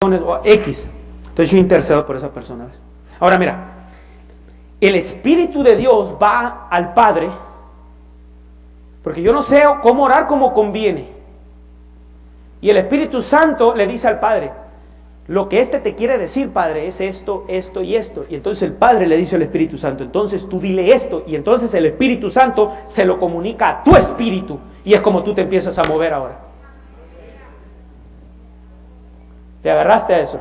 corazones, o X. Entonces yo intercedo por esa persona. Ahora mira, el Espíritu de Dios va al Padre, porque yo no sé cómo orar como conviene. Y el Espíritu Santo le dice al Padre, lo que te quiere decir, Padre, es esto, esto y esto. Y entonces el Padre le dice al Espíritu Santo, entonces tú dile esto. Y entonces el Espíritu Santo se lo comunica a tu espíritu. Y es como tú te empiezas a mover ahora. ¿Te agarraste a eso?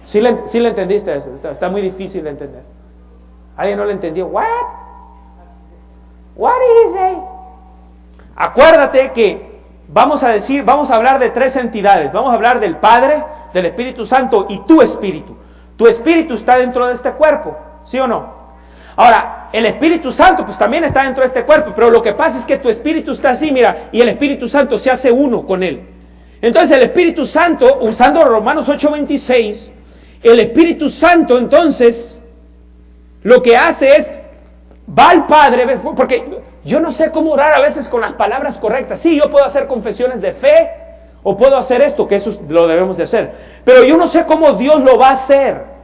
¿Sí le entendiste a eso? Está muy difícil de entender. ¿Alguien no le entendió? What did he say? Acuérdate que vamos a hablar de tres entidades. Vamos a hablar del Padre, del Espíritu Santo y tu espíritu. Tu espíritu está dentro de este cuerpo, ¿sí o no? Ahora, el Espíritu Santo pues también está dentro de este cuerpo, pero lo que pasa es que tu espíritu está así, mira, y el Espíritu Santo se hace uno con él. Entonces el Espíritu Santo, usando Romanos 8:26, el Espíritu Santo entonces lo que hace es, va al Padre, porque yo no sé cómo orar a veces con las palabras correctas. Sí, yo puedo hacer confesiones de fe, o puedo hacer esto, que eso lo debemos de hacer. Pero yo no sé cómo Dios lo va a hacer.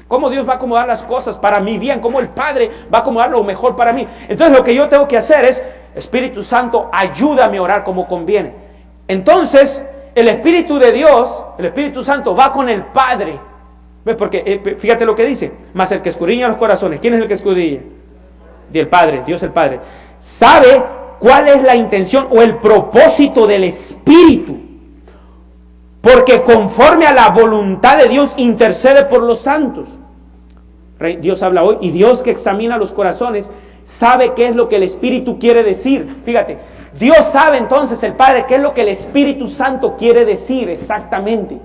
Cómo Dios va a acomodar las cosas para mi bien. Cómo el Padre va a acomodar lo mejor para mí. Entonces lo que yo tengo que hacer es, Espíritu Santo, ayúdame a orar como conviene. Entonces, el Espíritu de Dios, el Espíritu Santo, va con el Padre. ¿Ves? Porque fíjate lo que dice. Mas el que escudriña los corazones. ¿Quién es el que escudriña? El Padre, Dios el Padre. Sabe cuál es la intención o el propósito del Espíritu. Porque conforme a la voluntad de Dios intercede por los santos. Dios habla hoy, y Dios que examina los corazones sabe qué es lo que el Espíritu quiere decir. Fíjate, Dios sabe entonces, el Padre, qué es lo que el Espíritu Santo quiere decir exactamente.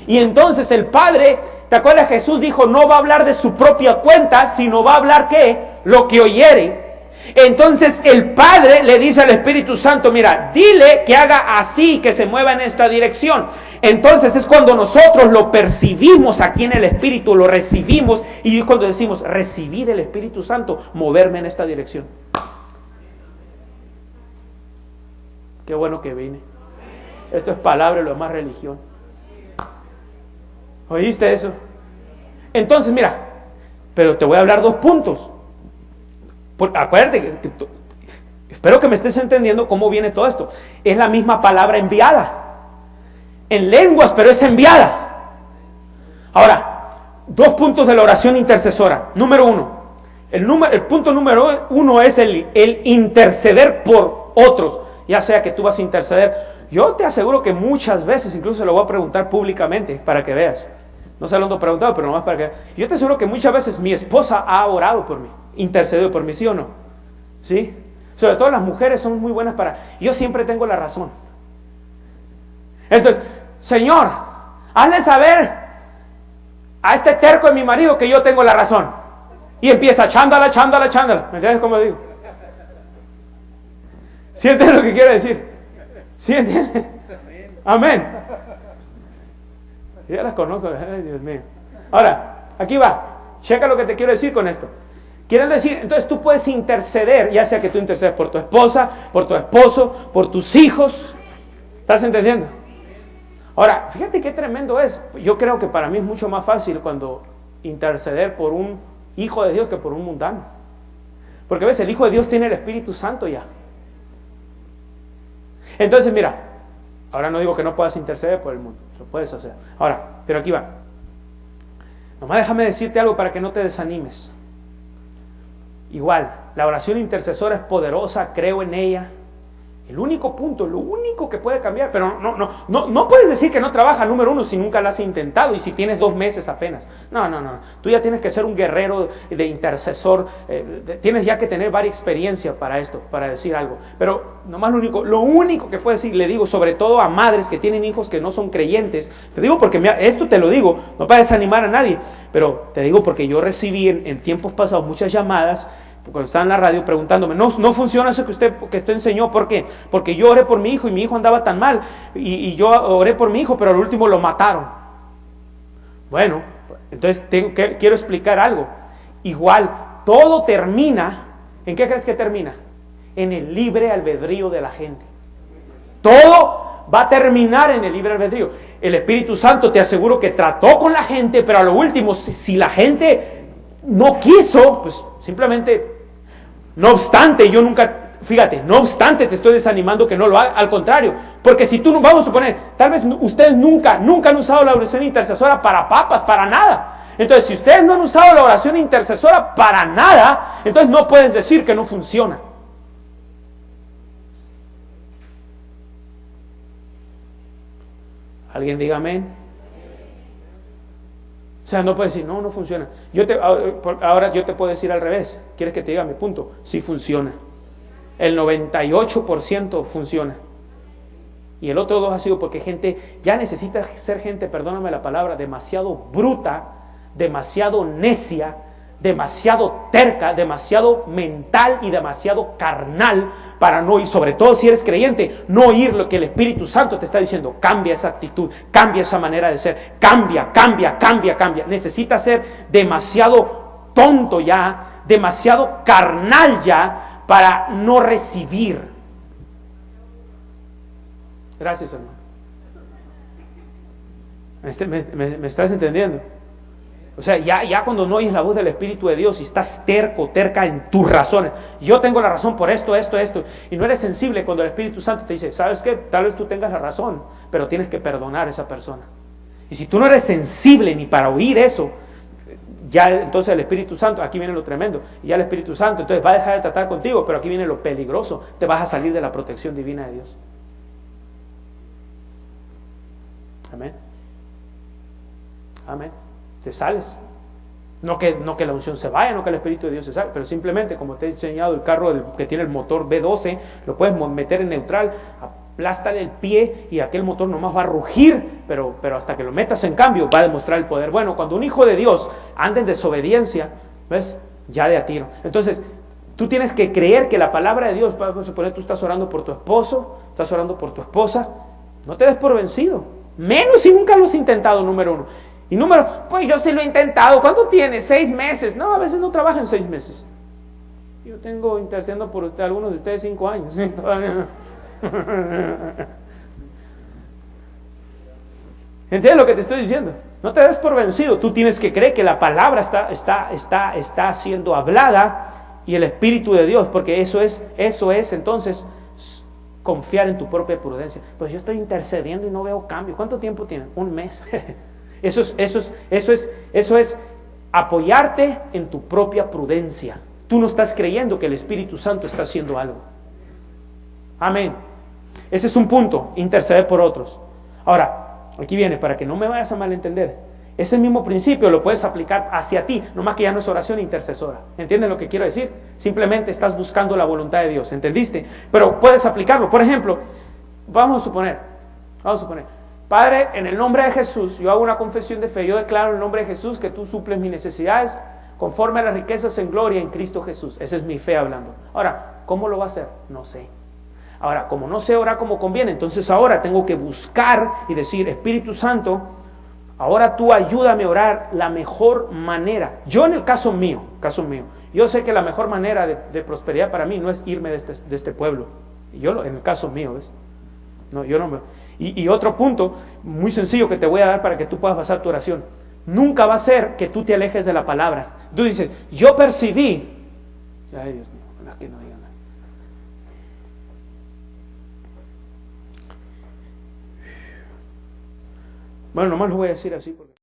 Y entonces el Padre, ¿te acuerdas? Jesús dijo, no va a hablar de su propia cuenta, sino va a hablar ¿qué? Lo que oyere. Entonces el Padre le dice al Espíritu Santo, mira, dile que haga así, que se mueva en esta dirección. Entonces es cuando nosotros lo percibimos aquí en el Espíritu, lo recibimos, y es cuando decimos, recibí del Espíritu Santo, moverme en esta dirección. Qué bueno que vine. Esto es palabra y lo demás religión. ¿Oíste eso? Entonces mira, pero te voy a hablar dos puntos. Acuérdate, espero que me estés entendiendo cómo viene todo esto. Es la misma palabra enviada. En lenguas, pero es enviada. Ahora, dos puntos de la oración intercesora. Número uno. El punto número uno es el interceder por otros. Ya sea que tú vas a interceder. Yo te aseguro que muchas veces, incluso se lo voy a preguntar públicamente para que veas. No se lo ando preguntado, pero nomás para que veas. Yo te aseguro que muchas veces mi esposa ha orado por mí. Intercedido por mí, ¿sí o no? ¿Sí? Sobre todo las mujeres son muy buenas para... Yo siempre tengo la razón. Entonces, Señor, hazle saber a este terco de mi marido que yo tengo la razón. Y empieza, chándala. ¿Me entiendes cómo digo? ¿Sí entiendes lo que quiero decir? ¿Sí entiendes? Amén. Ya las conozco, ay Dios mío. Ahora, aquí va. Checa lo que te quiero decir con esto. Quieren decir, entonces tú puedes interceder, ya sea que tú intercedes por tu esposa, por tu esposo, por tus hijos. ¿Estás entendiendo? Ahora, fíjate qué tremendo es. Yo creo que para mí es mucho más fácil cuando interceder por un hijo de Dios que por un mundano. Porque ves, el Hijo de Dios tiene el Espíritu Santo ya. Entonces mira, ahora no digo que no puedas interceder por el mundo, lo puedes hacer. Ahora, pero aquí va. Nomás déjame decirte algo para que no te desanimes. Igual, la oración intercesora es poderosa, creo en ella. El único punto, lo único que puede cambiar, pero no puedes decir que no trabaja, número uno, si nunca la has intentado y si tienes 2 meses apenas. No. Tú ya tienes que ser un guerrero de intercesor, tienes ya que tener varias experiencias para esto, para decir algo. Pero nomás lo único que puedes decir, le digo, sobre todo a madres que tienen hijos que no son creyentes, te digo porque esto te lo digo, no para desanimar a nadie, pero te digo porque yo recibí en tiempos pasados muchas llamadas, cuando estaba en la radio preguntándome, no funciona eso que usted enseñó, ¿por qué? Porque yo oré por mi hijo y mi hijo andaba tan mal, y yo oré por mi hijo, pero al último lo mataron. Bueno, entonces quiero explicar algo. Igual, todo termina, ¿en qué crees que termina? En el libre albedrío de la gente. Todo va a terminar en el libre albedrío. El Espíritu Santo, te aseguro que trató con la gente, pero a lo último, si la gente no quiso, pues simplemente, no obstante, yo nunca, fíjate, no obstante te estoy desanimando que no lo haga, al contrario, porque si tú, vamos a suponer, tal vez ustedes nunca han usado la oración intercesora para papas, para nada. Entonces, si ustedes no han usado la oración intercesora para nada, entonces no puedes decir que no funciona. ¿Alguien diga amén? O sea, no puedes decir, no funciona. Ahora yo te puedo decir al revés. ¿Quieres que te diga mi punto? Sí funciona. El 98% funciona. Y el otro 2% ha sido porque gente ya necesita ser gente, perdóname la palabra, demasiado bruta, demasiado necia, demasiado terca, demasiado mental y demasiado carnal para no oír, sobre todo si eres creyente, no oír lo que el Espíritu Santo te está diciendo. Cambia esa actitud, cambia esa manera de ser, cambia. Necesitas ser demasiado tonto ya, demasiado carnal ya para no recibir. Gracias, hermano. ¿Me estás entendiendo? O sea, ya cuando no oyes la voz del Espíritu de Dios y estás terca en tus razones, yo tengo la razón por esto, y no eres sensible cuando el Espíritu Santo te dice, ¿sabes qué? Tal vez tú tengas la razón, pero tienes que perdonar a esa persona. Y si tú no eres sensible ni para oír eso, ya entonces el Espíritu Santo, aquí viene lo tremendo, y ya el Espíritu Santo entonces va a dejar de tratar contigo, pero aquí viene lo peligroso, te vas a salir de la protección divina de Dios. Amén. Amén. Te sales. No que la unción se vaya, no que el Espíritu de Dios se salga, pero simplemente, como te he enseñado, el carro que tiene el motor V12, lo puedes meter en neutral, aplástale el pie y aquel motor nomás va a rugir, pero hasta que lo metas en cambio va a demostrar el poder. Bueno, cuando un hijo de Dios anda en desobediencia, ¿ves? Ya de a tiro. Entonces, tú tienes que creer que la palabra de Dios, vamos a suponer, tú estás orando por tu esposo, estás orando por tu esposa, no te des por vencido, menos si nunca lo has intentado, número uno. Y pues yo sí lo he intentado. ¿Cuánto tiene? 6 meses. No, a veces no trabajan 6 meses. Yo tengo intercediendo por usted, algunos de ustedes 5 años. Todavía no. ¿Entiendes lo que te estoy diciendo? No te des por vencido. Tú tienes que creer que la palabra está siendo hablada y el Espíritu de Dios, porque eso es entonces confiar en tu propia prudencia. Pues yo estoy intercediendo y no veo cambio. ¿Cuánto tiempo tiene? 1 mes. Eso es apoyarte en tu propia prudencia. Tú no estás creyendo que el Espíritu Santo está haciendo algo. Amén. Ese es un punto, interceder por otros. Ahora, aquí viene, para que no me vayas a malentender, ese mismo principio lo puedes aplicar hacia ti, nomás que ya no es oración intercesora. ¿Entiendes lo que quiero decir? Simplemente estás buscando la voluntad de Dios, ¿entendiste? Pero puedes aplicarlo. Por ejemplo, vamos a suponer, Padre, en el nombre de Jesús, yo hago una confesión de fe, yo declaro en el nombre de Jesús que tú suples mis necesidades conforme a las riquezas en gloria en Cristo Jesús. Esa es mi fe hablando. Ahora, ¿cómo lo va a hacer? No sé. Ahora, como no sé orar como conviene, entonces ahora tengo que buscar y decir, Espíritu Santo, ahora tú ayúdame a orar la mejor manera. Yo en el caso mío, yo sé que la mejor manera de prosperidad para mí no es irme de este pueblo. Yo en el caso mío, ¿ves? No, yo no me... Y otro punto muy sencillo que te voy a dar para que tú puedas basar tu oración. Nunca va a ser que tú te alejes de la palabra. Tú dices, yo percibí. Ay, Dios mío, ojalá que no digan nada. Bueno, nomás lo voy a decir así porque...